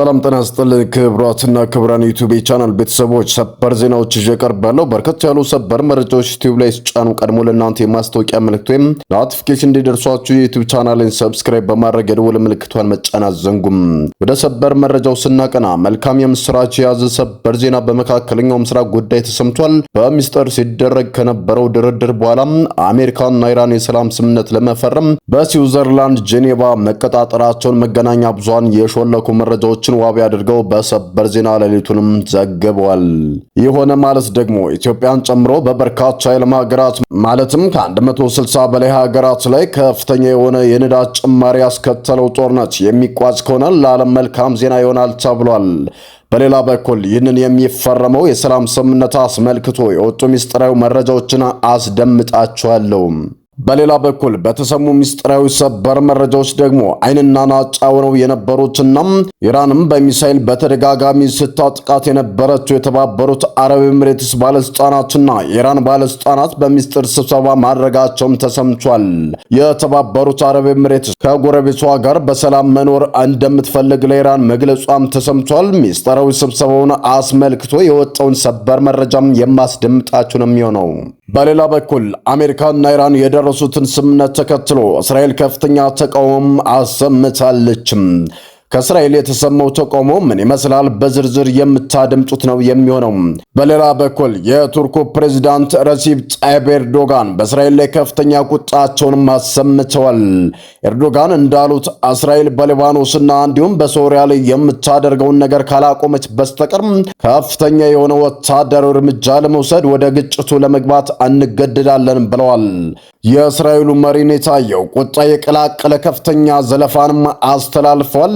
ሰላም ጤና ይስጥልኝ ክቡራትና ክቡራን ዩቲዩብ ቻናል ቤተሰቦች ሰበር ዜናዎች ይዤ ቀርባለሁ። በርከት ያሉ ሰበር መረጃዎች ዩቲዩብ ላይ ሲጫኑ ቀድሞ ለእናንተ የማስታወቂያ ምልክት ወይም ኖቲፊኬሽን እንዲደርሷችሁ የዩቲዩብ ቻናልን ሰብስክራይብ በማድረግ የደወል ምልክቷን መጫን አትዘንጉም። ወደ ሰበር መረጃው ስናቀና መልካም የምስራች የያዘ ሰበር ዜና በመካከለኛው ምስራቅ ጉዳይ ተሰምቷል። በሚስጥር ሲደረግ ከነበረው ድርድር በኋላ አሜሪካና ኢራን የሰላም ስምምነት ለመፈረም በስዊዘርላንድ ጄኔቫ መቀጣጠራቸውን መገናኛ ብዙሃን የሾለኩ መረጃዎችን ዋቢ አድርገው በሰበር ዜና ሌሊቱንም ዘግበዋል። የሆነ ማለት ደግሞ ኢትዮጵያን ጨምሮ በበርካታ የዓለም ሀገራት ማለትም ከ160 በላይ ሀገራት ላይ ከፍተኛ የሆነ የነዳጅ ጭማሪ ያስከተለው ጦርነት የሚቋጭ ከሆነ ለዓለም መልካም ዜና ይሆናል ተብሏል። በሌላ በኩል ይህንን የሚፈረመው የሰላም ስምምነት አስመልክቶ የወጡ ሚስጥራዊ መረጃዎችን አስደምጣችኋለሁ። በሌላ በኩል በተሰሙ ሚስጥራዊ ሰበር መረጃዎች ደግሞ አይንና ናጫ ሆነው የነበሩትና ኢራንም በሚሳኤል በተደጋጋሚ ስታጥቃት የነበረችው የተባበሩት አረብ ኤምሬትስ ባለስልጣናትና የኢራን ባለስልጣናት በሚስጥር ስብሰባ ማድረጋቸውም ተሰምቷል። የተባበሩት አረብ ኤምሬትስ ከጎረቤቷ ጋር በሰላም መኖር እንደምትፈልግ ለኢራን መግለጿም ተሰምቷል። ሚስጥራዊ ስብሰባውን አስመልክቶ የወጣውን ሰበር መረጃም የማስደምጣችሁ ነው የሚሆነው። በሌላ በኩል አሜሪካና ኢራን የደረሱትን ስምምነት ተከትሎ እስራኤል ከፍተኛ ተቃውሞም አሰምታለች። ከእስራኤል የተሰማው ተቃውሞ ምን ይመስላል? በዝርዝር የምታደምጡት ነው የሚሆነው። በሌላ በኩል የቱርኩ ፕሬዝዳንት ረሲብ ጣይብ ኤርዶጋን በእስራኤል ላይ ከፍተኛ ቁጣቸውን አሰምተዋል። ኤርዶጋን እንዳሉት እስራኤል በሊባኖስና እንዲሁም በሶሪያ ላይ የምታደርገውን ነገር ካላቆመች በስተቀር ከፍተኛ የሆነ ወታደራዊ እርምጃ ለመውሰድ ወደ ግጭቱ ለመግባት እንገደዳለን ብለዋል። የእስራኤሉ መሪ ኔታንያሁ ቁጣ የቀላቀለ ከፍተኛ ዘለፋንም አስተላልፏል።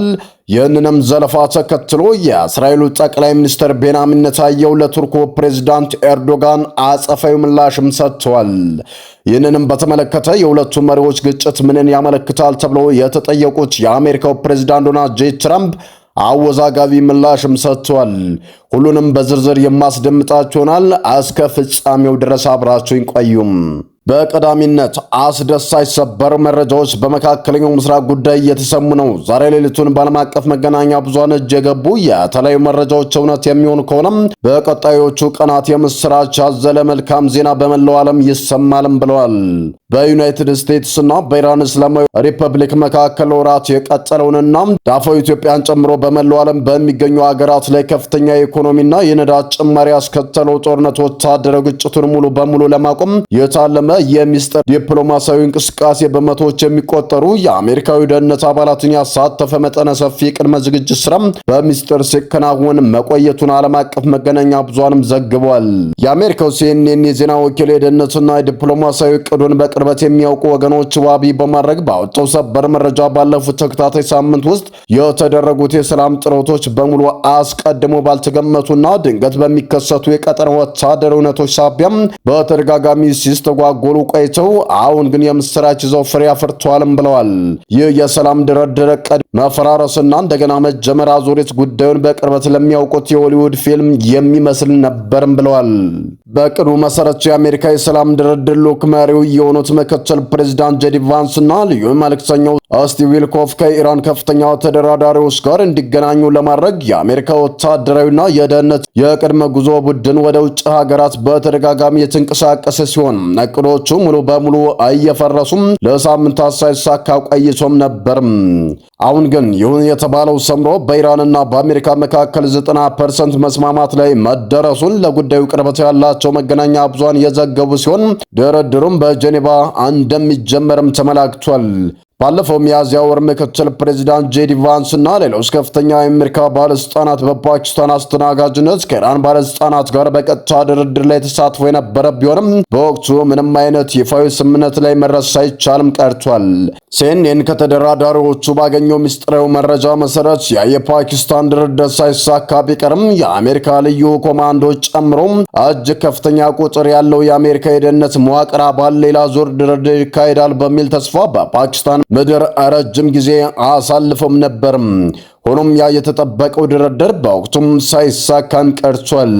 ይህንንም ዘለፋ ተከትሎ የእስራኤሉ ጠቅላይ ሚኒስትር ቤንያሚን ኔታንያሁ ለቱርኩ ፕሬዝዳንት ኤርዶጋን አጸፋዊ ምላሽም ሰጥተዋል። ይህንንም በተመለከተ የሁለቱ መሪዎች ግጭት ምንን ያመለክታል ተብሎ የተጠየቁት የአሜሪካው ፕሬዝዳንት ዶናልድ ጄ ትራምፕ አወዛጋቢ ምላሽም ሰጥተዋል። ሁሉንም በዝርዝር የማስደምጣችሁ ይሆናል። እስከ ፍጻሜው ድረስ አብራችሁኝ ቆዩም። በቀዳሚነት አስደሳች ሰበር መረጃዎች በመካከለኛው ምስራቅ ጉዳይ እየተሰሙ ነው። ዛሬ ሌሊቱን በዓለም አቀፍ መገናኛ ብዙሃን እጅ የገቡ የተለያዩ መረጃዎች እውነት የሚሆኑ ከሆነም በቀጣዮቹ ቀናት የምስራች ያዘለ መልካም ዜና በመላው ዓለም ይሰማልም ብለዋል። በዩናይትድ ስቴትስ እና በኢራን እስላማዊ ሪፐብሊክ መካከል ወራት የቀጠለውንና ዳፋው ኢትዮጵያን ጨምሮ በመላው ዓለም በሚገኙ ሀገራት ላይ ከፍተኛ የኢኮኖሚና የነዳጅ ጭማሪ ያስከተለው ጦርነት ወታደራዊ ግጭቱን ሙሉ በሙሉ ለማቆም የታለመ የሚስጥር ዲፕሎማሲያዊ እንቅስቃሴ በመቶዎች የሚቆጠሩ የአሜሪካዊ ደህንነት አባላትን ያሳተፈ መጠነ ሰፊ ቅድመ ዝግጅት ስራ በሚስጥር ሲከናወን መቆየቱን ዓለም አቀፍ መገናኛ ብዙሃንም ዘግቧል። የአሜሪካው CNN የዜና ወኪል የደህንነትና የዲፕሎማሲያዊ ዕቅዱን በቅርበት የሚያውቁ ወገኖች ዋቢ በማድረግ ባወጣው ሰበር መረጃ ባለፉት ተከታታይ ሳምንት ውስጥ የተደረጉት የሰላም ጥረቶች በሙሉ አስቀድሞ ባልተገመቱና ድንገት በሚከሰቱ የቀጠና ወታደራዊ እውነቶች ሳቢያም በተደጋጋሚ ሲስተጓጎሉ ቆይተው አሁን ግን የምስራች ይዘው ፍሬ አፍርተዋልም ብለዋል። ይህ የሰላም ድርድር ዕቅድ መፈራረስና እንደገና መጀመር አዙሪት ጉዳዩን በቅርበት ለሚያውቁት የሆሊውድ ፊልም የሚመስል ነበርም ብለዋል። በዕቅዱ መሰረት የአሜሪካ የሰላም ድርድር ልዑክ መሪው የሆኑት ምክትል ፕሬዝዳንት ጄዲ ቫንስ እና ልዩ መልእክተኛው ስቲቭ ዊትኮፍ ከኢራን ከፍተኛ ተደራዳሪዎች ጋር እንዲገናኙ ለማድረግ የአሜሪካ ወታደራዊና የደህንነት የቅድመ ጉዞ ቡድን ወደ ውጭ ሀገራት በተደጋጋሚ የተንቀሳቀሰ ሲሆን እቅዶቹ ሙሉ በሙሉ እየፈረሱም ለሳምንታት ሳይሳካ ቆይቶም ነበር። አሁን ግን ይሁን የተባለው ሰምሮ በኢራንና በአሜሪካ መካከል 90% መስማማት ላይ መደረሱን ለጉዳዩ ቅርበት ያላቸው መገናኛ ብዙሃን የዘገቡ ሲሆን ድርድሩም በጄኔቫ እንደሚጀመርም ተመላክቷል። ባለፈው ሚያዝያ ወር ምክትል ፕሬዝዳንት ጄዲ ቫንስ እና ሌሎች ከፍተኛ የአሜሪካ ባለስልጣናት በፓኪስታን አስተናጋጅነት ከኢራን ባለስልጣናት ጋር በቀጥታ ድርድር ላይ ተሳትፎ የነበረ ቢሆንም በወቅቱ ምንም አይነት ይፋዊ ስምምነት ላይ መድረስ ሳይቻልም ቀርቷል። CNN ከተደራዳሪዎቹ ባገኘው ምስጢራዊ መረጃ መሰረት የፓኪስታን ድርድር ሳይሳካ ቢቀርም የአሜሪካ ልዩ ኮማንዶች ጨምሮ እጅግ ከፍተኛ ቁጥር ያለው የአሜሪካ የደህንነት መዋቅር አባል ሌላ ዙር ድርድር ይካሄዳል በሚል ተስፋ በፓኪስታን ምድር ረጅም ጊዜ አሳልፎም ነበር። ሆኖም ያ የተጠበቀው ድርድር በወቅቱም ሳይሳካን ቀርቷል።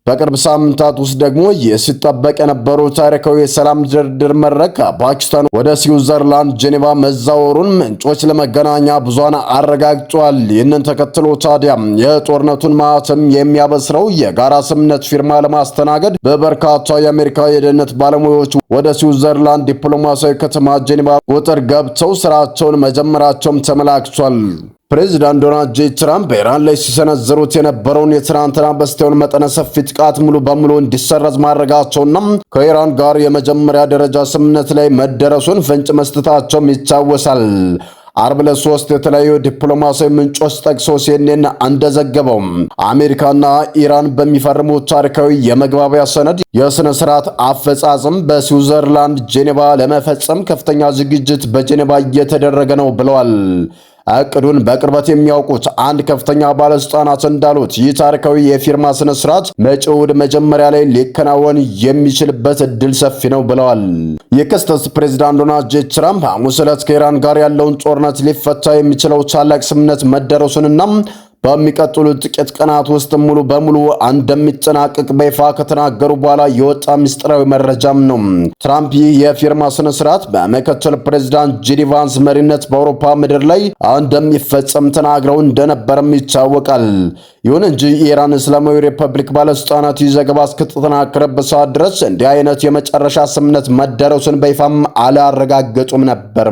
በቅርብ ሳምንታት ውስጥ ደግሞ ሲጠበቅ የነበረው ታሪካዊ የሰላም ድርድር መድረክ ከፓኪስታን ወደ ስዊዘርላንድ ጄኔቫ መዛወሩን ምንጮች ለመገናኛ ብዙሃን አረጋግጧል። ይህንን ተከትሎ ታዲያ የጦርነቱን ማህተም የሚያበስረው የጋራ ስምምነት ፊርማ ለማስተናገድ በበርካታ የአሜሪካ የደህንነት ባለሙያዎች ወደ ስዊዘርላንድ ዲፕሎማሲያዊ ከተማ ጄኔቫ ቁጥር ገብተው ስራቸውን መጀመራቸውም ተመላክቷል። ፕሬዚዳንት ዶናልድ ጄ ትራምፕ በኢራን ላይ ሲሰነዝሩት የነበረውን የትናንትና በስቲያውን መጠነ ሰፊ ጥቃት ሙሉ በሙሉ እንዲሰረዝ ማድረጋቸውና ከኢራን ጋር የመጀመሪያ ደረጃ ስምምነት ላይ መደረሱን ፍንጭ መስጠታቸውም ይታወሳል። አርብ ለሶስት የተለያዩ ዲፕሎማሲያዊ ምንጮች ጠቅሶ ሲኤንኤን እንደዘገበው አሜሪካና ኢራን በሚፈርሙት ታሪካዊ የመግባቢያ ሰነድ የሥነ ሥርዓት አፈጻጸም በስዊዘርላንድ ጄኔቫ ለመፈጸም ከፍተኛ ዝግጅት በጄኔቫ እየተደረገ ነው ብለዋል። እቅዱን በቅርበት የሚያውቁት አንድ ከፍተኛ ባለስልጣናት እንዳሉት ይህ ታሪካዊ የፊርማ ስነ ስርዓት መጪው እሁድ መጀመሪያ ላይ ሊከናወን የሚችልበት እድል ሰፊ ነው ብለዋል። የክስተት ፕሬዚዳንት ዶናልድ ጄ ትራምፕ ሐሙስ ዕለት ከኢራን ጋር ያለውን ጦርነት ሊፈታ የሚችለው ታላቅ ስምምነት መደረሱንና በሚቀጥሉት ጥቂት ቀናት ውስጥ ሙሉ በሙሉ እንደሚጠናቀቅ በይፋ ከተናገሩ በኋላ የወጣ ምስጢራዊ መረጃም ነው። ትራምፕ ይህ የፊርማ ስነ ስርዓት በምክትል ፕሬዚዳንት ጄዲ ቫንስ መሪነት በአውሮፓ ምድር ላይ እንደሚፈጸም ተናግረው እንደነበረም ይታወቃል። ይሁን እንጂ የኢራን እስላማዊ ሪፐብሊክ ባለስልጣናት ይህ ዘገባ እስከተጠናከረበት ሰዓት ድረስ እንዲህ አይነት የመጨረሻ ስምምነት መደረሱን በይፋም አላረጋገጡም ነበር።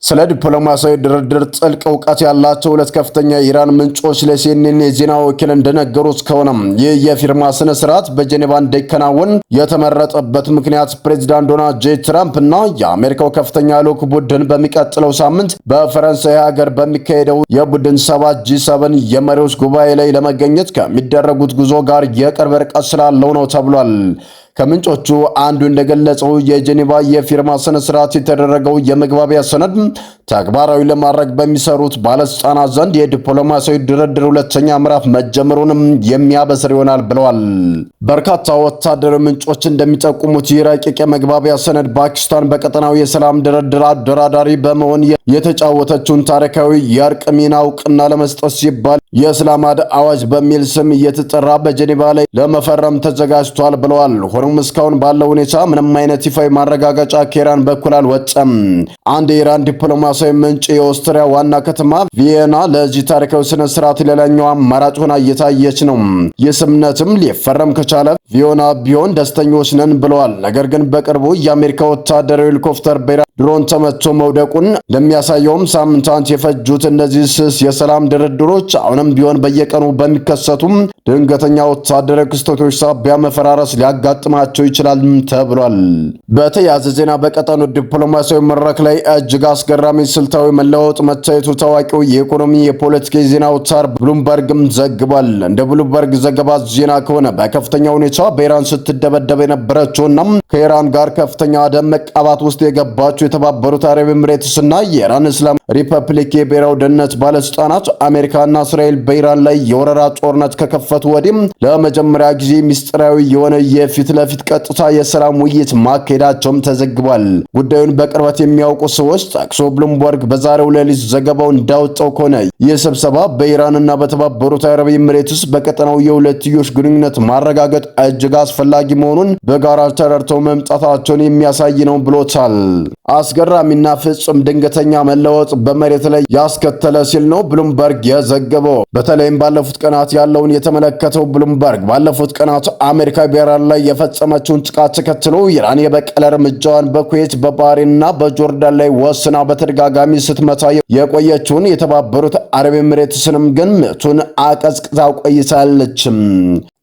ስለ ዲፕሎማሲያዊ ድርድር ጥልቅ እውቀት ያላቸው ሁለት ከፍተኛ የኢራን ምንጮች ለሲኤንኤን የዜና ወኪል እንደነገሩት ከሆነ ይህ የፊርማ ስነ ስርዓት በጄኔቫ እንዲከናወን የተመረጠበት ምክንያት ፕሬዚዳንት ዶናልድ ጄ ትራምፕ እና የአሜሪካው ከፍተኛ ልዑክ ቡድን በሚቀጥለው ሳምንት በፈረንሳይ ሀገር በሚካሄደው የቡድን 7 G7 የመሪዎች ጉባኤ ላይ ለመገኘት ከሚደረጉት ጉዞ ጋር የቅርብ ርቀት ስላለው ነው ተብሏል። ከምንጮቹ አንዱ እንደገለጸው የጄኔቫ የፊርማ ስነ ስርዓት የተደረገው የመግባቢያ ሰነድ ተግባራዊ ለማድረግ በሚሰሩት ባለስልጣናት ዘንድ የዲፕሎማሲያዊ ድርድር ሁለተኛ ምዕራፍ መጀመሩንም የሚያበስር ይሆናል ብለዋል። በርካታ ወታደራዊ ምንጮች እንደሚጠቁሙት ይህ ረቂቅ የመግባቢያ ሰነድ ፓኪስታን በቀጠናው የሰላም ድርድር አደራዳሪ በመሆን የተጫወተችውን ታሪካዊ የእርቅ ሚና እውቅና ለመስጠት ሲባል የእስላማድ አዋጅ በሚል ስም እየተጠራ በጄኔቫ ላይ ለመፈረም ተዘጋጅቷል ብለዋል። ሆኖም እስካሁን ባለው ሁኔታ ምንም አይነት ይፋዊ ማረጋገጫ ከኢራን በኩል አልወጣም። አንድ የኢራን ዲፕሎማሲያዊ ምንጭ የኦስትሪያ ዋና ከተማ ቪየና ለዚህ ታሪካዊ ስነ ስርዓት ሌላኛው አማራጭ ሆና እየታየች ነው። ይህ ስምምነትም ሊፈረም ከቻለ ቪየና ቢሆን ደስተኞች ነን ብለዋል። ነገር ግን በቅርቡ የአሜሪካ ወታደራዊ ሄሊኮፕተር በኢራን ድሮን ተመቶ መውደቁን ለሚያሳየውም ሳምንታት የፈጁት እነዚህ ስስ የሰላም ድርድሮች አሁንም ቢሆን በየቀኑ በሚከሰቱም ድንገተኛ ወታደራዊ ክስተቶች ሳቢያ መፈራረስ ሊያጋጥማቸው ይችላል ተብሏል። በተያያዘ ዜና በቀጠናው ዲፕሎማሲያዊ መድረክ ላይ እጅግ አስገራሚ ስልታዊ መለወጥ መታየቱ ታዋቂው የኢኮኖሚ የፖለቲካ ዜና አውታር ብሉምበርግም ዘግቧል። እንደ ብሉምበርግ ዘገባ ዜና ከሆነ በከፍተኛ ሁኔታ በኢራን ስትደበደብ የነበረችውና ከኢራን ጋር ከፍተኛ ደም መቃባት ውስጥ የገባችው የተባበሩት አረብ ኤሚሬትስና የኢራን እስላም ሪፐብሊክ የብሔራዊ ደህንነት ባለስልጣናት አሜሪካና እስራኤል በኢራን ላይ የወረራ ጦርነት ከከፈቱ ወዲህ ለመጀመሪያ ጊዜ ምስጢራዊ የሆነ የፊት ለፊት ቀጥታ የሰላም ውይይት ማካሄዳቸውም ተዘግቧል። ጉዳዩን በቅርበት የሚያውቁ ሰዎች ጠቅሶ ብሉምበርግ በዛሬው ሌሊት ዘገባው እንዳወጣው ከሆነ ይህ ስብሰባ በኢራንና በተባበሩት አረብ ኤሚሬትስ በቀጠናው የሁለትዮሽ ግንኙነት ማረጋገጥ እጅግ አስፈላጊ መሆኑን በጋራ ተረድተው መምጣታቸውን የሚያሳይ ነው ብሎታል። አስገራሚና ፍጹም ድንገተኛ መለወጥ በመሬት ላይ ያስከተለ ሲል ነው ብሉምበርግ የዘገበው። በተለይም ባለፉት ቀናት ያለውን የተመለከተው ብሉምበርግ ባለፉት ቀናት አሜሪካ በኢራን ላይ የፈጸመችውን ጥቃት ተከትሎ ኢራን የበቀል እርምጃዋን በኩዌት በባህሬንና በጆርዳን ላይ ወስና በተደጋጋሚ ስትመታ የቆየችውን የተባበሩት አረብ ኤሚሬትስንም ግን ምቱን አቀዝቅዛው ቆይታለች።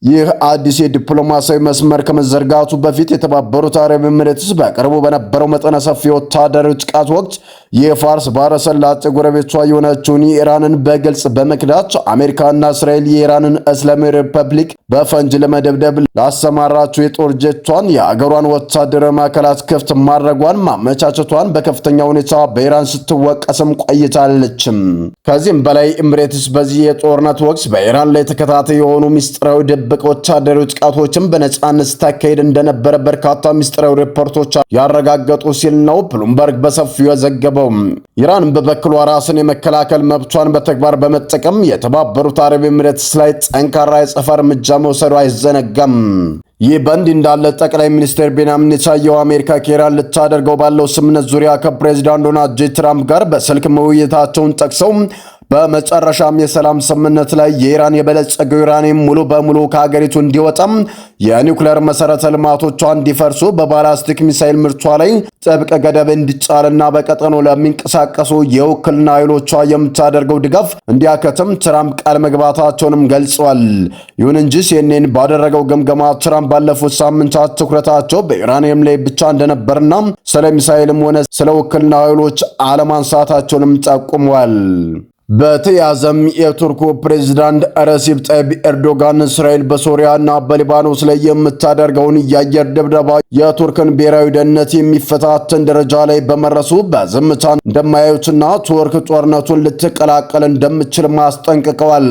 ይህ አዲስ የዲፕሎማሲያዊ መስመር ከመዘርጋቱ በፊት የተባበሩት አረብ ኤሚሬትስ በቅርቡ በነበረው መጠነ ሰፊ ወታደራዊ ጥቃት ወቅት የፋርስ ባህረ ሰላጤ ጎረቤቷ የሆነችውን ኢራንን በግልጽ በመክዳት አሜሪካና እስራኤል የኢራንን እስላማዊ ሪፐብሊክ በፈንጅ ለመደብደብ ላሰማራችው የጦር ጀቷን የአገሯን ወታደራዊ ማዕከላት ክፍት ማድረጓን ማመቻቸቷን በከፍተኛ ሁኔታ በኢራን ስትወቀስም ቆይታለች። ከዚህም በላይ ኤሚሬትስ በዚህ የጦርነት ወቅት በኢራን ላይ ተከታታይ የሆኑ ምስጢራዊ ድብቅ ወታደራዊ ጥቃቶችን በነጻነት ስታካሄድ እንደነበረ በርካታ ምስጢራዊ ሪፖርቶች ያረጋገጡ ሲል ነው ብሉምበርግ በሰፊው የዘገበው። ዘገበው። ኢራን በበኩሏ ራስን የመከላከል መብቷን በተግባር በመጠቀም የተባበሩት አረብ ኤሚሬትስ ላይ ጠንካራ የአጸፋ እርምጃ መውሰዱ አይዘነጋም። ይህ በእንዲህ እንዳለ ጠቅላይ ሚኒስትር ቤንያሚን ኔታንያሁ አሜሪካ ከኢራን ልታደርገው ባለው ስምምነት ዙሪያ ከፕሬዚዳንት ዶናልድ ጄ ትራምፕ ጋር በስልክ መወያየታቸውን ጠቅሰው በመጨረሻም የሰላም ስምምነት ላይ የኢራን የበለጸገው ዩራኒየም ሙሉ በሙሉ ከሀገሪቱ እንዲወጣም የኒውክሌር መሰረተ ልማቶቿ እንዲፈርሱ በባላስቲክ ሚሳይል ምርቷ ላይ ጥብቅ ገደብ እንዲጫልና በቀጠናው ለሚንቀሳቀሱ የውክልና ኃይሎቿ የምታደርገው ድጋፍ እንዲያከትም ትራምፕ ቃል መግባታቸውንም ገልጸዋል። ይሁን እንጂ ሲኤንኤን ባደረገው ግምገማ ትራምፕ ባለፉት ሳምንታት ትኩረታቸው በዩራኒየም ላይ ብቻ እንደነበርና ስለ ሚሳይልም ሆነ ስለ ውክልና ኃይሎች አለማንሳታቸውንም ጠቁመዋል። በተያዘም የቱርኩ ፕሬዝዳንት ረሲፕ ጣይብ ኤርዶጋን እስራኤል በሶሪያና በሊባኖስ ላይ የምታደርገውን የአየር ድብደባ የቱርክን ብሔራዊ ደህንነት የሚፈታተን ደረጃ ላይ በመረሱ በዝምታ እንደማያዩትና ቱርክ ጦርነቱን ልትቀላቀል እንደምትችል ማስጠንቅቀዋል።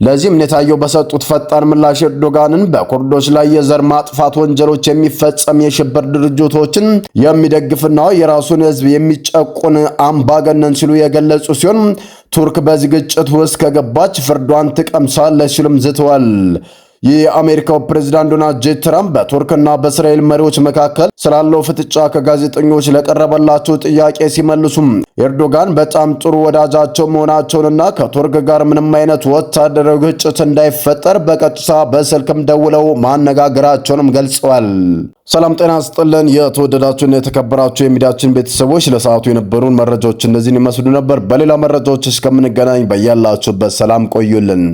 ለዚህም ኔታንያሁ በሰጡት ፈጣን ምላሽ ኤርዶጋንን በኩርዶች ላይ የዘር ማጥፋት ወንጀሎች የሚፈጸም የሽብር ድርጅቶችን የሚደግፍና የራሱን ሕዝብ የሚጨቁን አምባገነን ሲሉ የገለጹ ሲሆን ቱርክ በዚህ ግጭት ውስጥ ከገባች ፍርዷን ትቀምሳለች ሲሉም ዝተዋል። የአሜሪካው ፕሬዝዳንት ዶናልድ ጄ ትራምፕ በቱርክና በእስራኤል መሪዎች መካከል ስላለው ፍጥጫ ከጋዜጠኞች ለቀረበላቸው ጥያቄ ሲመልሱም ኤርዶጋን በጣም ጥሩ ወዳጃቸው መሆናቸውንና ከቱርክ ጋር ምንም አይነት ወታደራዊ ግጭት እንዳይፈጠር በቀጥታ በስልክም ደውለው ማነጋገራቸውንም ገልጸዋል። ሰላም ጤና ይስጥልን። የተወደዳችሁና የተከበራችሁ የሚዲያችን ቤተሰቦች ለሰዓቱ የነበሩን መረጃዎች እነዚህን ይመስሉ ነበር። በሌላ መረጃዎች እስከምንገናኝ በያላችሁበት ሰላም ቆዩልን።